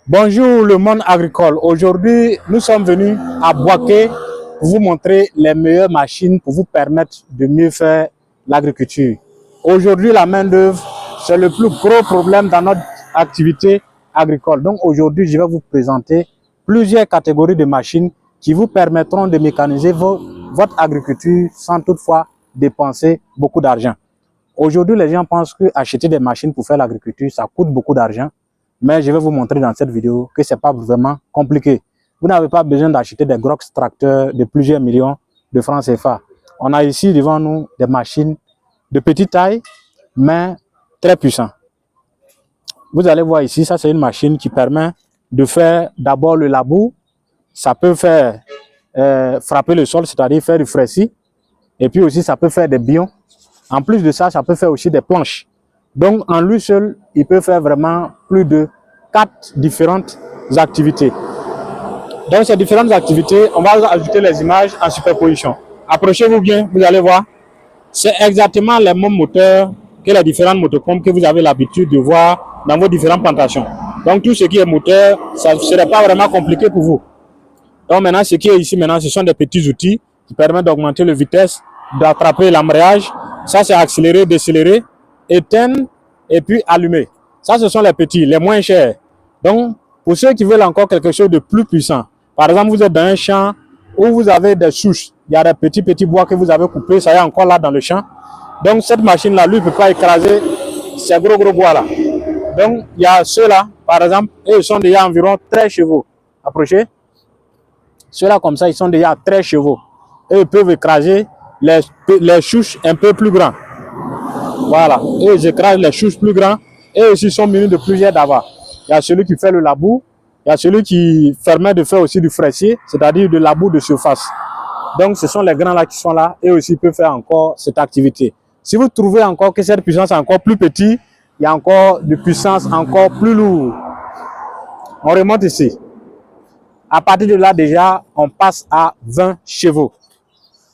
Bonjour le monde agricole. Aujourd'hui, nous sommes venus à Boaké pour vous montrer les meilleures machines pour vous permettre de mieux faire l'agriculture. Aujourd'hui, la main-d'œuvre, c'est le plus gros problème dans notre activité agricole. Donc aujourd'hui, je vais vous présenter plusieurs catégories de machines qui vous permettront de mécaniser votre agriculture sans toutefois dépenser beaucoup d'argent. Aujourd'hui, les gens pensent que acheter des machines pour faire l'agriculture, ça coûte beaucoup d'argent. Mais je vais vous montrer dans cette vidéo que ce n'est pas vraiment compliqué. Vous n'avez pas besoin d'acheter des gros tracteurs de plusieurs millions de francs CFA. On a ici devant nous des machines de petite taille, mais très puissantes. Vous allez voir ici, ça c'est une machine qui permet de faire d'abord le labour. Ça peut faire frapper le sol, c'est-à-dire faire du fraissis. Et puis aussi, ça peut faire des bions. En plus de ça, ça peut faire aussi des planches. Donc, en lui seul, il peut faire vraiment plus de 4 différentes activités. Dans ces différentes activités, on va ajouter les images en superposition. Approchez-vous bien, vous allez voir. C'est exactement les mêmes moteurs que les différentes motopompes que vous avez l'habitude de voir dans vos différentes plantations. Donc, tout ce qui est moteur, ça ne serait pas vraiment compliqué pour vous. Donc, maintenant, ce qui est ici, maintenant, ce sont des petits outils qui permettent d'augmenter la vitesse, d'attraper l'embrayage. Ça, c'est accélérer, décélérer, éteindre et puis allumer. Ça, ce sont les petits, les moins chers. Donc, pour ceux qui veulent encore quelque chose de plus puissant, par exemple, vous êtes dans un champ où vous avez des souches, il y a des petits bois que vous avez coupés, ça y est encore là dans le champ. Donc, cette machine-là, lui, ne peut pas écraser ces gros bois-là. Donc, il y a ceux-là, par exemple, et ils sont déjà environ 13 chevaux. Approchez. Ceux-là, comme ça, ils sont déjà 13 chevaux. Et ils peuvent écraser les souches un peu plus grands. Voilà, et ils écrasent les souches plus grands et aussi sont munis de plusieurs davas. Il y a celui qui fait le labour, il y a celui qui permet de faire aussi du fraisier, c'est-à-dire de labour de surface. Donc ce sont les grands là qui sont là et aussi peuvent faire encore cette activité. Si vous trouvez encore que cette puissance est encore plus petite, il y a encore de puissance encore plus lourde. On remonte ici. À partir de là déjà, on passe à 20 chevaux.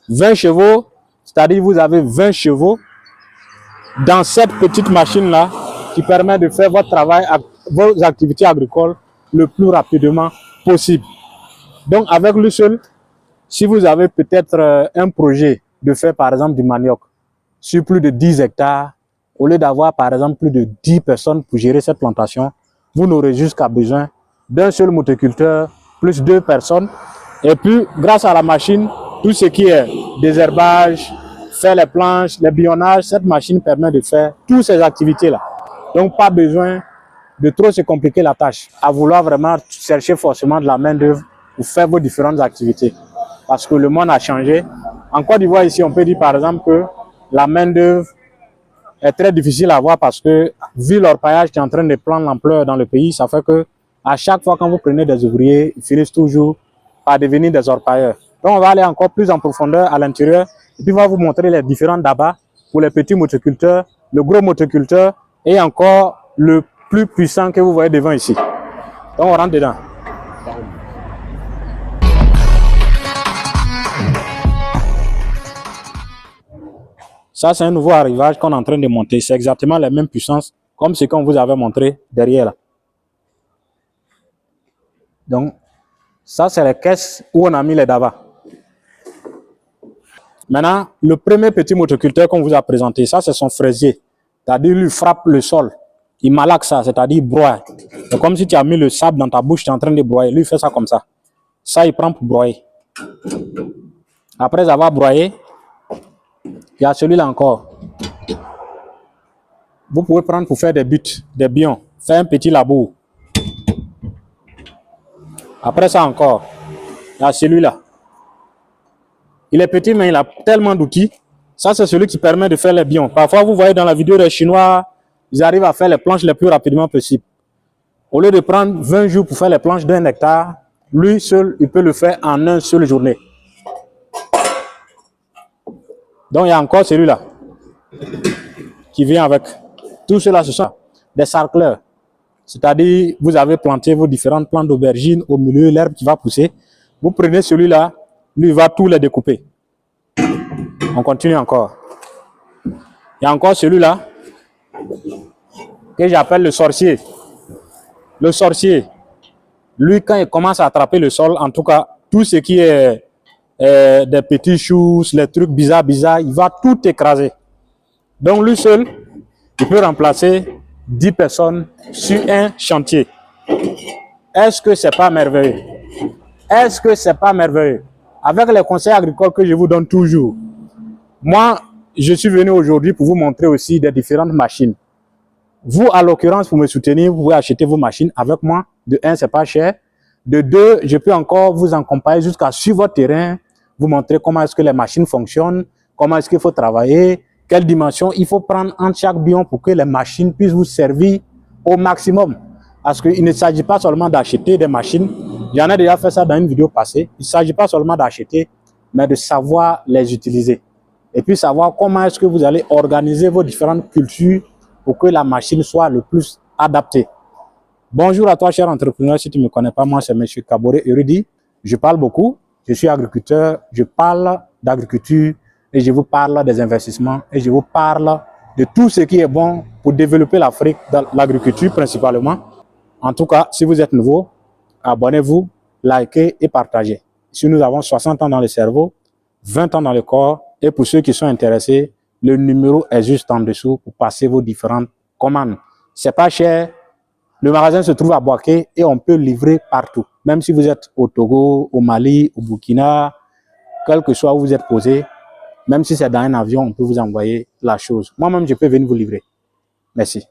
20 chevaux, c'est-à-dire vous avez 20 chevaux dans cette petite machine-là qui permet de faire votre travail, vos activités agricoles le plus rapidement possible. Donc avec lui seul, si vous avez peut-être un projet de faire par exemple du manioc sur plus de 10 hectares, au lieu d'avoir par exemple plus de 10 personnes pour gérer cette plantation, vous n'aurez jusqu'à besoin d'un seul motoculteur plus 2 personnes. Et puis grâce à la machine, tout ce qui est désherbage, faire les planches, les billonnages, cette machine permet de faire toutes ces activités-là. Donc, pas besoin de trop se compliquer la tâche, à vouloir vraiment chercher forcément de la main-d'œuvre pour faire vos différentes activités. Parce que le monde a changé. En Côte d'Ivoire, ici, on peut dire par exemple que la main-d'œuvre est très difficile à avoir parce que, vu l'orpaillage qui est en train de prendre l'ampleur dans le pays, ça fait que à chaque fois quand vous prenez des ouvriers, ils finissent toujours par devenir des orpailleurs. Donc, on va aller encore plus en profondeur à l'intérieur. Et puis, on va vous montrer les différents dabas pour les petits motoculteurs, le gros motoculteur et encore le plus puissant que vous voyez devant ici. Donc, on rentre dedans. Ça, c'est un nouveau arrivage qu'on est en train de monter. C'est exactement la même puissance comme ce qu'on vous avait montré derrière là. Donc, ça, c'est les caisses où on a mis les dabas. Maintenant, le premier petit motoculteur qu'on vous a présenté, ça c'est son fraisier. C'est-à-dire, lui frappe le sol. Il malaxe ça, c'est-à-dire broie. C'est comme si tu as mis le sable dans ta bouche, tu es en train de broyer. Lui, il fait ça comme ça. Ça, il prend pour broyer. Après avoir broyé, il y a celui-là encore. Vous pouvez prendre pour faire des buts, des bions. Faire un petit labour. Après ça encore, il y a celui-là. Il est petit, mais il a tellement d'outils. Ça, c'est celui qui permet de faire les bions. Parfois, vous voyez dans la vidéo des Chinois, ils arrivent à faire les planches les plus rapidement possible. Au lieu de prendre 20 jours pour faire les planches d'1 hectare, lui seul, il peut le faire en une seule journée. Donc, il y a encore celui-là qui vient avec. Tout cela, ce sont des sarcleurs. C'est-à-dire, vous avez planté vos différentes plantes d'aubergine au milieu, l'herbe qui va pousser. Vous prenez celui-là, lui, il va tout les découper. On continue encore. Il y a encore celui-là que j'appelle le sorcier. Le sorcier, lui, quand il commence à attraper le sol, en tout cas, tout ce qui est des petits choux, les trucs bizarres, il va tout écraser. Donc, lui seul, il peut remplacer 10 personnes sur un chantier. Est-ce que c'est pas merveilleux? Est-ce que c'est pas merveilleux? Avec les conseils agricoles que je vous donne toujours, moi, je suis venu aujourd'hui pour vous montrer aussi des différentes machines. Vous, à l'occurrence, pour me soutenir, vous pouvez acheter vos machines avec moi. De 1, c'est pas cher. De 2, je peux encore vous accompagner jusqu'à sur votre terrain, vous montrer comment est-ce que les machines fonctionnent, comment est-ce qu'il faut travailler, quelle dimension il faut prendre entre chaque bion pour que les machines puissent vous servir au maximum. Parce qu'il ne s'agit pas seulement d'acheter des machines. J'en ai déjà fait ça dans une vidéo passée. Il ne s'agit pas seulement d'acheter, mais de savoir les utiliser. Et puis savoir comment est-ce que vous allez organiser vos différentes cultures pour que la machine soit le plus adaptée. Bonjour à toi, cher entrepreneur. Si tu ne me connais pas, moi, c'est M. Kaboré Uridi. Je parle beaucoup. Je suis agriculteur. Je parle d'agriculture et je vous parle des investissements et je vous parle de tout ce qui est bon pour développer l'Afrique dans l'agriculture principalement. En tout cas, si vous êtes nouveau, abonnez-vous, likez et partagez. Si nous avons 60 ans dans le cerveau, 20 ans dans le corps, et pour ceux qui sont intéressés, le numéro est juste en dessous pour passer vos différentes commandes. C'est pas cher. Le magasin se trouve à Boaké et on peut livrer partout. Même si vous êtes au Togo, au Mali, au Burkina, quel que soit où vous êtes posé, même si c'est dans un avion, on peut vous envoyer la chose. Moi-même, je peux venir vous livrer. Merci.